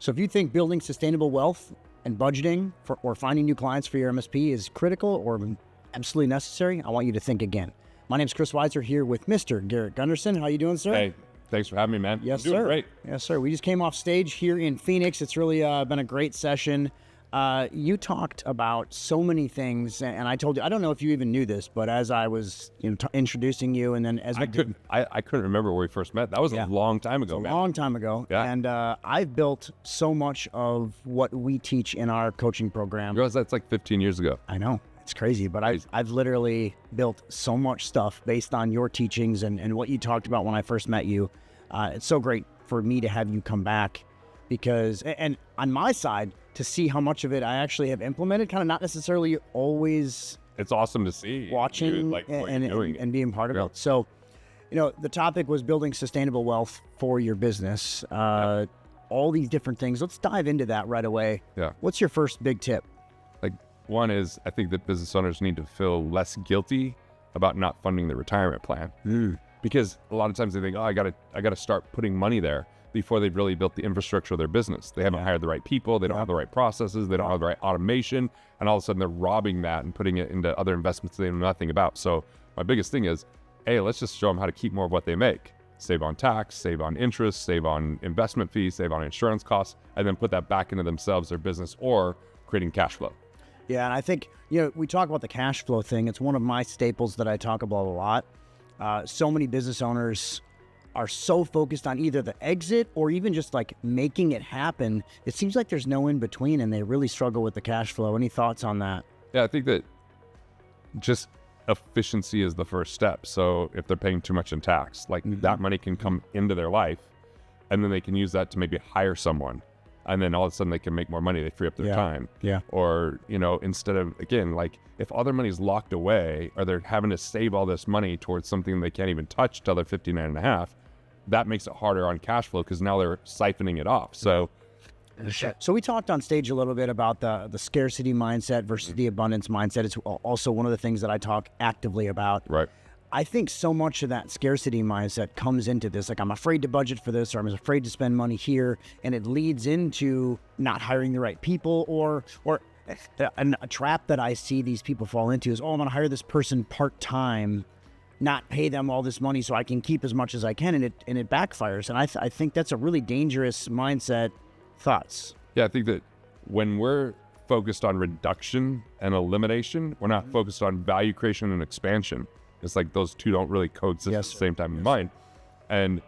So if you think building sustainable wealth and budgeting or finding new clients for your MSP is critical or absolutely necessary, I want you to think again. My name is Chris Weiser here with Mr. Garrett Gunderson. How you doing, sir? Hey, thanks for having me, man. Yes, I'm doing sir. Great. Yes, sir. We just came off stage here in Phoenix. It's really been a great session. You talked about so many things, and I told you, I don't know if you even knew this, but as I was introducing you, and then as I couldn't remember where we first met. That was a long time ago, a man. long time ago. Yeah. And I've built so much of what we teach in our coaching program. You realize that's like 15 years ago. I know. It's crazy, but I've literally built so much stuff based on your teachings and what you talked about when I first met you. It's so great for me to have you come back because, and on my side, to see how much of it I actually have implemented, kind of not necessarily always. It's awesome to see. Watching what you're doing. and being part of it. So, the topic was building sustainable wealth for your business. All these different things. Let's dive into that right away. Yeah. What's your first big tip? Like, one is I think that business owners need to feel less guilty about not funding their retirement plan. Because a lot of times they think, I gotta start putting money there before they've really built the infrastructure of their business. They haven't hired the right people, they don't have the right processes, they don't have the right automation, and all of a sudden they're robbing that and putting it into other investments they know nothing about. So my biggest thing is, hey, let's just show them how to keep more of what they make. Save on tax, save on interest, save on investment fees, save on insurance costs, and then put that back into themselves, their business, or creating cash flow. Yeah, and I think, we talk about the cash flow thing. It's one of my staples that I talk about a lot. So many business owners are so focused on either the exit or even just like making it happen. It seems like there's no in between and they really struggle with the cash flow. Any thoughts on that? Yeah, I think that just efficiency is the first step. So if they're paying too much in tax, like that money can come into their life and then they can use that to maybe hire someone. And then all of a sudden they can make more money. They free up their time. Yeah. Or, instead of, again, like if all their money is locked away or they're having to save all this money towards something they can't even touch till they're 59 and a half, that makes it harder on cash flow because now they're siphoning it off. So we talked on stage a little bit about the scarcity mindset versus the abundance mindset. It's also one of the things that I talk actively about. Right. I think so much of that scarcity mindset comes into this. Like, I'm afraid to budget for this, or I'm afraid to spend money here. And it leads into not hiring the right people or a trap that I see these people fall into is, I'm going to hire this person part-time, not pay them all this money so I can keep as much as I can. And it backfires. And I think that's a really dangerous mindset. Thoughts? Yeah, I think that when we're focused on reduction and elimination, we're not focused on value creation and expansion. It's like those two don't really coexist at the same time in mind. And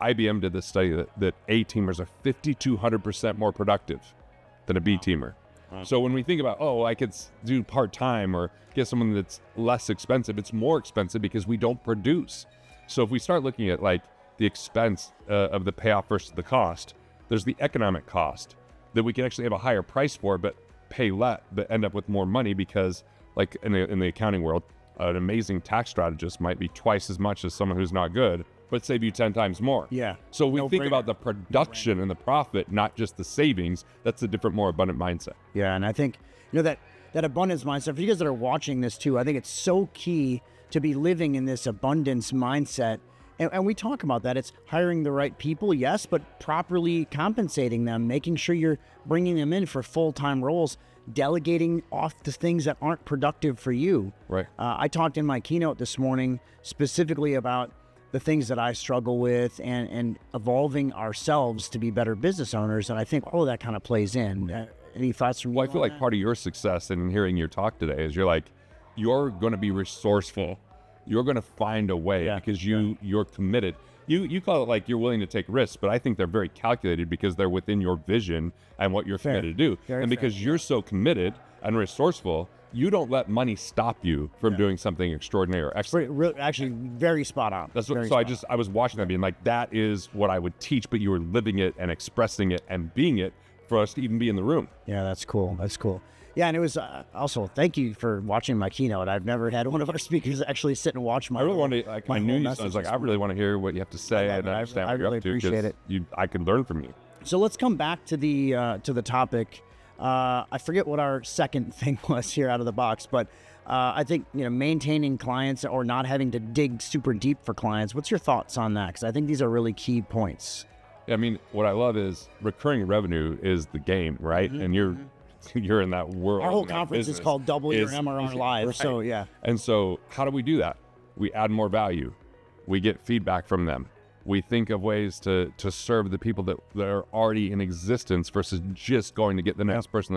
IBM did this study that A teamers are 5,200% more productive than a B teamer. So when we think about, I could do part-time or get someone that's less expensive, it's more expensive because we don't produce. So if we start looking at like the expense of the payoff versus the cost, there's the economic cost that we can actually have a higher price for, but pay less, but end up with more money because like in the accounting world, an amazing tax strategist might be twice as much as someone who's not good, but save you 10 times more. Yeah. So we think about the production and the profit, not just the savings. That's a different, more abundant mindset. Yeah, and I think, that abundance mindset, for you guys that are watching this too, I think it's so key to be living in this abundance mindset. And we talk about that. It's hiring the right people, yes, but properly compensating them, making sure you're bringing them in for full-time roles, delegating off the things that aren't productive for you. Right. I talked in my keynote this morning specifically about the things that I struggle with and evolving ourselves to be better business owners. And I think all of that kind of plays in. Any thoughts from you? Well, I feel like part of your success in hearing your talk today is you're going to be resourceful. You're going to find a way because you're committed. You call it like you're willing to take risks, but I think they're very calculated because they're within your vision and what you're committed to do. Very because you're so committed and resourceful, you don't let money stop you from doing something extraordinary or excellent. Actually, very spot on. That's what, I was watching that being like, that is what I would teach, but you were living it and expressing it and being it for us to even be in the room. Yeah, that's cool. That's cool. Yeah, and it was also, thank you for watching my keynote. I've never had one of our speakers actually sit and watch my. I really want to. I knew you. So I was like, I really want to hear what you have to say and understand what you're really up to. Appreciate it. I could learn from you. So let's come back to the topic. I forget what our second thing was here out of the box, but I think maintaining clients or not having to dig super deep for clients. What's your thoughts on that? Because I think these are really key points. I mean, what I love is recurring revenue is the game, right? And you're in that world. Our whole conference is called Double Your MRR Live. Right. So yeah. And so how do we do that? We add more value. We get feedback from them. We think of ways to serve the people that are already in existence versus just going to get the next person,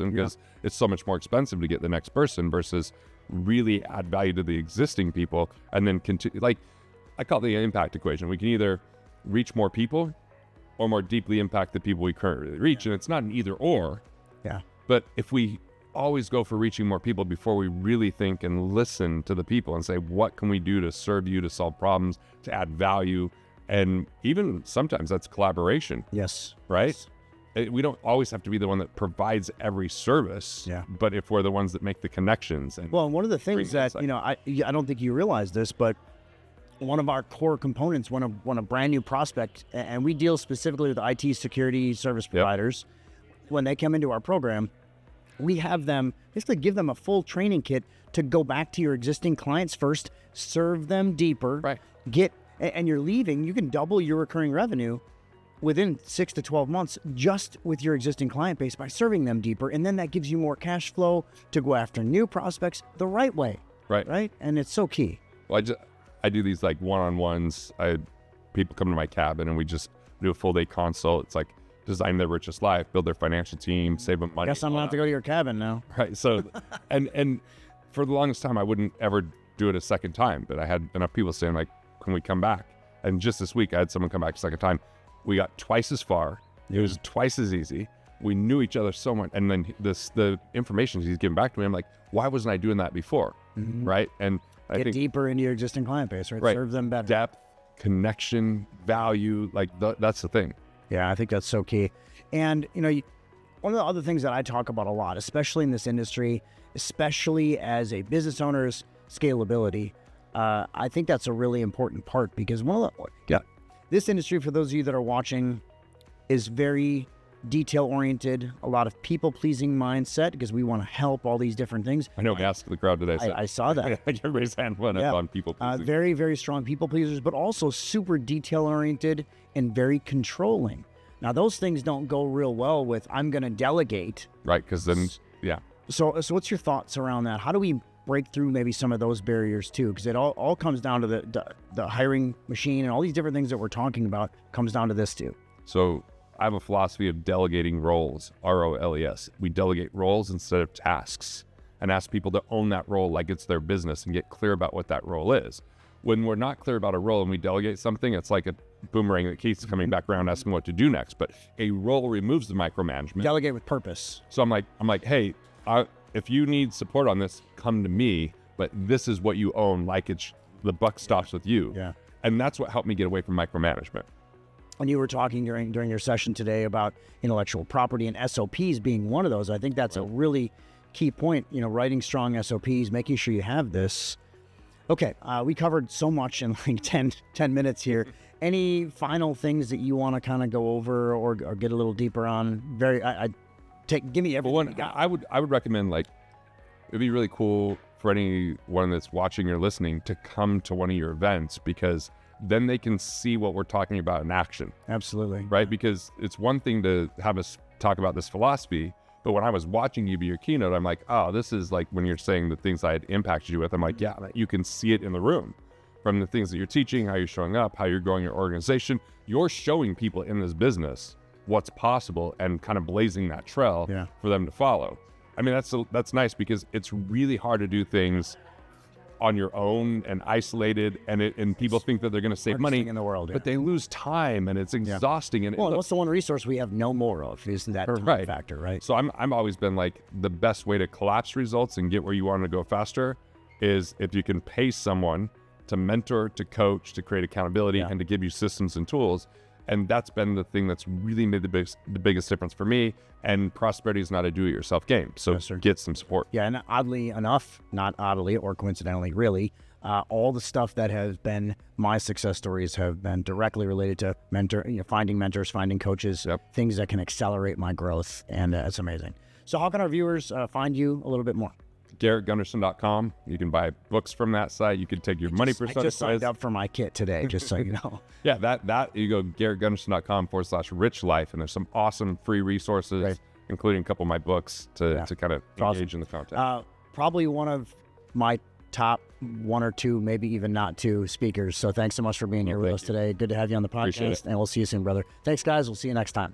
because it's so much more expensive to get the next person versus really add value to the existing people and then continue. Like I call it the impact equation. We can either reach more people or more deeply impact the people we currently reach. And it's not an either or. Yeah. But if we always go for reaching more people before we really think and listen to the people and say, what can we do to serve you, to solve problems, to add value? And even sometimes that's collaboration. Yes. Right? We don't always have to be the one that provides every service. Yeah. But if we're the ones that make the connections. And well, one of the things that, I don't think you realize this, but one of our core components when a brand new prospect, and we deal specifically with IT security service providers, when they come into our program, we have them basically give them a full training kit to go back to your existing clients first, serve them deeper, and you're leaving, you can double your recurring revenue within 6 to 12 months just with your existing client base by serving them deeper. And then that gives you more cash flow to go after new prospects the right way. Right. And it's so key. Well, I do these like one-on-ones. People come to my cabin and we just do a full day consult. It's like design their richest life, build their financial team, save them money. Guess I'm gonna have to go to your cabin now. Right. So, and for the longest time, I wouldn't ever do it a second time, but I had enough people saying like, can we come back? And just this week, I had someone come back a second time. We got twice as far. It was twice as easy. We knew each other so much. And then the information he's giving back to me, I'm like, why wasn't I doing that before? Right. And I think deeper into your existing client base, right? Serve them better. Depth, connection, value, like that's the thing. Yeah, I think that's so key. And, one of the other things that I talk about a lot, especially in this industry, especially as a business owner, is scalability. I think that's a really important part because this industry, for those of you that are watching, is very detail-oriented, a lot of people-pleasing mindset because we want to help all these different things. I know, I asked the crowd today. I saw that. Everybody's hand went up on people-pleasing. Very, very strong people-pleasers, but also super detail-oriented and very controlling. Now, those things don't go real well with, I'm going to delegate. Right, because then, So what's your thoughts around that? How do we break through maybe some of those barriers too? Because it all comes down to the hiring machine and all these different things that we're talking about comes down to this too. So I have a philosophy of delegating roles, ROLES. We delegate roles instead of tasks and ask people to own that role like it's their business and get clear about what that role is. When we're not clear about a role and we delegate something, it's like a boomerang that keeps coming back around asking what to do next. But a role removes the micromanagement. Delegate with purpose. So I'm like, hey, if you need support on this, come to me, but this is what you own, like the buck stops with you. Yeah. And that's what helped me get away from micromanagement. And you were talking during your session today about intellectual property and SOPs being one of those. I think that's a really key point, writing strong SOPs, making sure you have this. Okay, we covered so much in like 10 minutes here. Any final things that you want to kind of go over or get a little deeper on? Give me everything you got. I would recommend, like, it'd be really cool for anyone that's watching or listening to come to one of your events because then they can see what we're talking about in action. Absolutely. Right? Because it's one thing to have us talk about this philosophy, but when I was watching you be your keynote, I'm like, oh, this is like when you're saying the things I had impacted you with. I'm like, yeah, you can see it in the room from the things that you're teaching, how you're showing up, how you're growing your organization. You're showing people in this business what's possible and kind of blazing that trail for them to follow. I mean, that's nice because it's really hard to do things on your own and isolated, and people think that they're going to save money in the world, but they lose time and it's exhausting. And what's the one resource we have no more of is that time factor, right? So I'm always been like, the best way to collapse results and get where you want to go faster is if you can pay someone to mentor, to coach, to create accountability, and to give you systems and tools. And that's been the thing that's really made the biggest difference for me. And prosperity is not a do-it-yourself game. So get some support. Yeah, and oddly enough, not oddly or coincidentally, really, all the stuff that has been my success stories have been directly related to finding mentors, finding coaches, things that can accelerate my growth. And it's amazing. So how can our viewers find you a little bit more? GarrettGunderson.com. You can buy books from that site. You can take your money persona I just signed quiz. up for my kit today, just so you know. Yeah, that you go GarrettGunderson.com/rich life, and there's some awesome free resources, including a couple of my books to kind of engage in the content. Probably one of my top 1 or 2, maybe even not 2 speakers. So thanks so much for being here with us today. Good to have you on the podcast, and we'll see you soon, brother. Thanks, guys. We'll see you next time.